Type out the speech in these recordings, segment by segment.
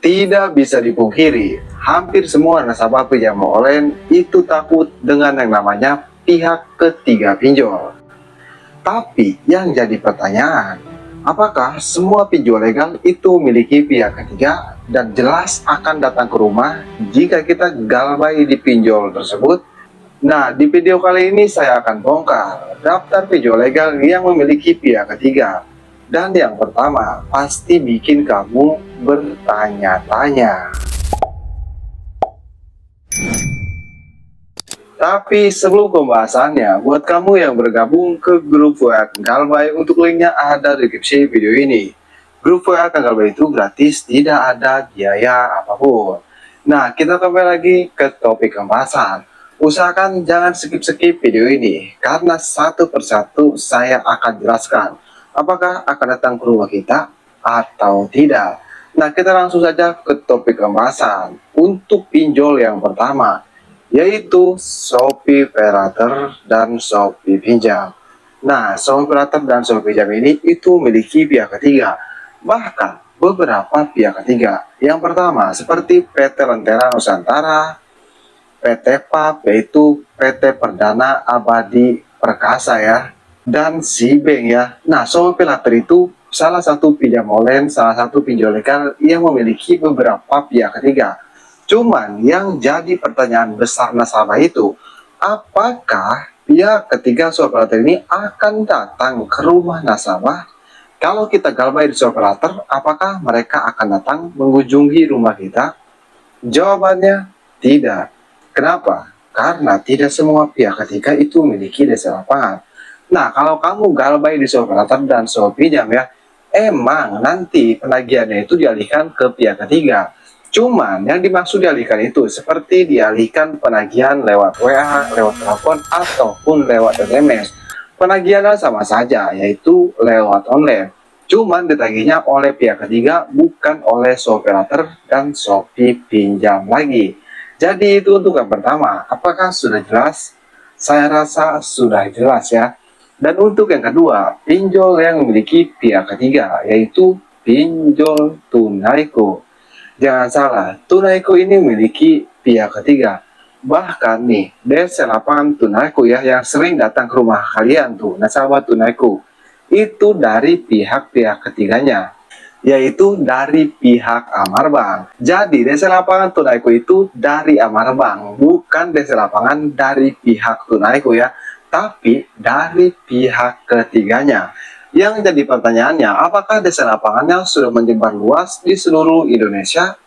Tidak bisa dipungkiri, hampir semua nasabah pinjam online itu takut dengan yang namanya pihak ketiga pinjol. Tapi yang jadi pertanyaan, apakah semua pinjol legal itu memiliki pihak ketiga dan jelas akan datang ke rumah jika kita galbay di pinjol tersebut? Nah, di video kali ini saya akan bongkar daftar pinjol legal yang memiliki pihak ketiga. Dan yang pertama, pasti bikin kamu bertanya-tanya. Tapi sebelum pembahasannya, buat kamu yang bergabung ke grup WA Galbay, untuk linknya ada di deskripsi video ini. Grup WA Galbay itu gratis, tidak ada biaya apapun. Nah, kita kembali lagi ke topik pembahasan. Usahakan jangan skip-skip video ini, karena satu persatu saya akan jelaskan apakah akan datang ke rumah kita atau tidak. Nah, kita langsung saja ke topik pembahasan. Untuk pinjol yang pertama, yaitu Shopee Paylater dan Shopee Pinjam. Nah, Shopee Paylater dan Shopee Pinjam ini itu memiliki pihak ketiga, bahkan beberapa pihak ketiga. Yang pertama, seperti PT Lentera Nusantara, PT PAP, yaitu PT Perdana Abadi Perkasa ya, dan Cbank ya. Nah, Shopee Paylater itu salah satu pinjam online, salah satu pinjol legal yang memiliki beberapa pihak ketiga. Cuman yang jadi pertanyaan besar nasabah itu, apakah pihak ketiga Shopee Paylater ini akan datang ke rumah nasabah? Kalau kita galbay di Shopee Paylater, apakah mereka akan datang mengunjungi rumah kita? Jawabannya tidak. Kenapa? Karena tidak semua pihak ketiga itu memiliki dasar lapangan. Nah, kalau kamu galbay di Shopee Paylater dan Shopee Pinjam ya, emang nanti penagihannya itu dialihkan ke pihak ketiga. Cuman yang dimaksud dialihkan itu seperti dialihkan penagihan lewat WA, lewat telepon, ataupun lewat SMS. Penagihannya sama saja, yaitu lewat online. Cuman ditagihnya oleh pihak ketiga, bukan oleh Shopee Paylater dan Shopee Pinjam lagi. Jadi itu untuk yang pertama. Apakah sudah jelas? Saya rasa sudah jelas ya. Dan untuk yang kedua, pinjol yang memiliki pihak ketiga, yaitu pinjol Tunaiko. Jangan salah, Tunaiko ini memiliki pihak ketiga. Bahkan nih, desa lapangan Tunaiko ya, yang sering datang ke rumah kalian tuh, nasabah Tunaiko, itu dari pihak-pihak ketiganya, yaitu dari pihak Amarbank. Jadi desa lapangan Tunaiko itu dari Amarbank, bukan desa lapangan dari pihak Tunaiko ya, tapi dari pihak ketiganya. Yang jadi pertanyaannya, apakah desa lapangannya sudah menyebar luas di seluruh Indonesia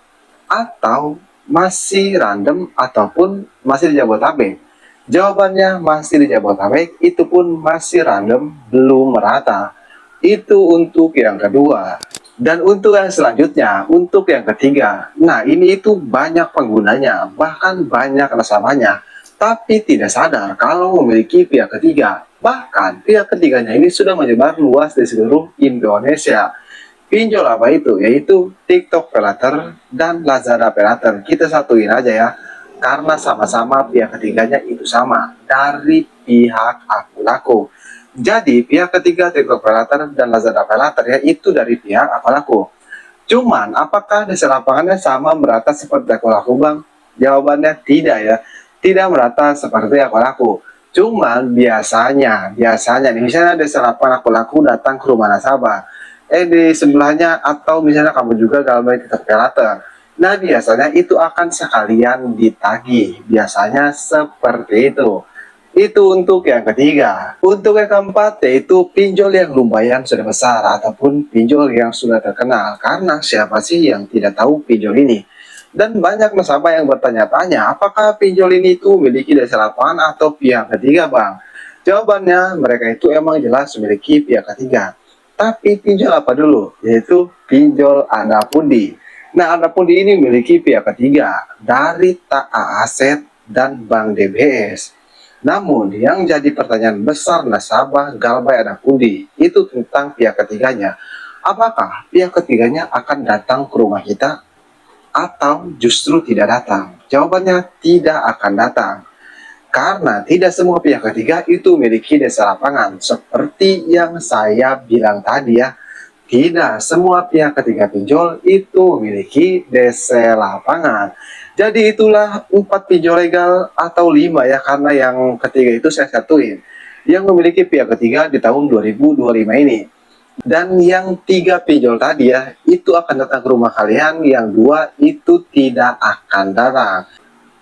atau masih random ataupun masih di Jabodetabek? Jawabannya masih di Jabodetabek, itu pun masih random, belum merata. Itu untuk yang kedua. Dan untuk yang selanjutnya, untuk yang ketiga, nah ini itu banyak penggunanya, bahkan banyak nasabahnya, tapi tidak sadar kalau memiliki pihak ketiga. Bahkan pihak ketiganya ini sudah menyebar luas di seluruh Indonesia. Pinjol apa itu? Yaitu TikTok Paylater dan Lazada Paylater. Kita satuin aja ya, karena sama-sama pihak ketiganya itu sama, dari pihak Akulaku. Jadi pihak ketiga TikTok Paylater dan Lazada Paylater ya, itu dari pihak Akulaku. Cuman apakah desa lapangannya sama merata seperti Akulaku bang? Jawabannya tidak ya, tidak merata seperti Akulaku. Cuman biasanya nih, misalnya desa lapangan Akulaku datang ke rumah nasabah, di sebelahnya atau misalnya kamu juga galbay TikTok Paylater. Nah biasanya itu akan sekalian ditagih, biasanya seperti itu. Itu untuk yang ketiga. Untuk yang keempat, yaitu pinjol yang lumayan sudah besar ataupun pinjol yang sudah terkenal. Karena siapa sih yang tidak tahu pinjol ini? Dan banyak nasabah yang bertanya-tanya, apakah pinjol ini itu memiliki dasar lapangan atau pihak ketiga bang? Jawabannya, mereka itu emang jelas memiliki pihak ketiga. Tapi pinjol apa dulu? Yaitu pinjol Anapundi. Nah, Anapundi ini memiliki pihak ketiga dari TA Aset dan Bank DBS. Namun, yang jadi pertanyaan besar nasabah galbay Anapundi itu tentang pihak ketiganya. Apakah pihak ketiganya akan datang ke rumah kita atau justru tidak datang? Jawabannya tidak akan datang. Karena tidak semua pihak ketiga itu memiliki desa lapangan. Seperti yang saya bilang tadi ya, Tidak semua pihak ketiga pinjol itu memiliki DC lapangan. Jadi itulah 4 pinjol legal atau 5 ya, karena yang ketiga itu saya satuin, yang memiliki pihak ketiga di tahun 2025 ini. Dan yang 3 pinjol tadi ya, itu akan datang ke rumah kalian, yang 2 itu tidak akan datang.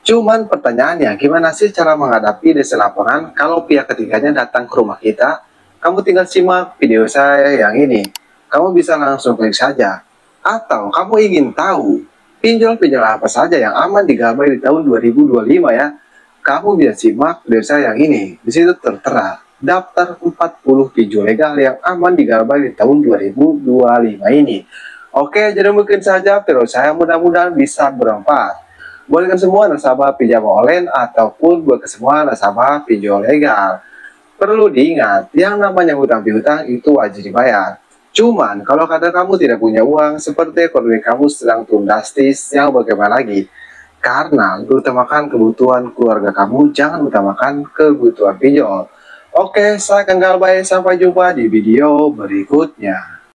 Cuman pertanyaannya, gimana sih cara menghadapi DC lapangan kalau pihak ketiganya datang ke rumah kita? Kamu tinggal simak video saya yang ini. Kamu bisa langsung klik saja. Atau kamu ingin tahu pinjol-pinjol apa saja yang aman digabai di tahun 2025 ya? Kamu bisa simak video saya yang ini. Di situ tertera daftar 40 pinjol legal yang aman digabai di tahun 2025 ini. Oke, jadi mungkin saja video saya mudah-mudahan bisa bermanfaat. Buat kalian semua nasabah pinjam online ataupun buat semua nasabah pinjol legal. Perlu diingat, yang namanya hutang piutang itu wajib dibayar. Cuman, kalau kadang kamu tidak punya uang, seperti ekonomi kamu sedang turun drastis, yang bagaimana lagi? Karena utamakan kebutuhan keluarga kamu, jangan utamakan kebutuhan pinjol. Oke, saya Kang Galbay, sampai jumpa di video berikutnya.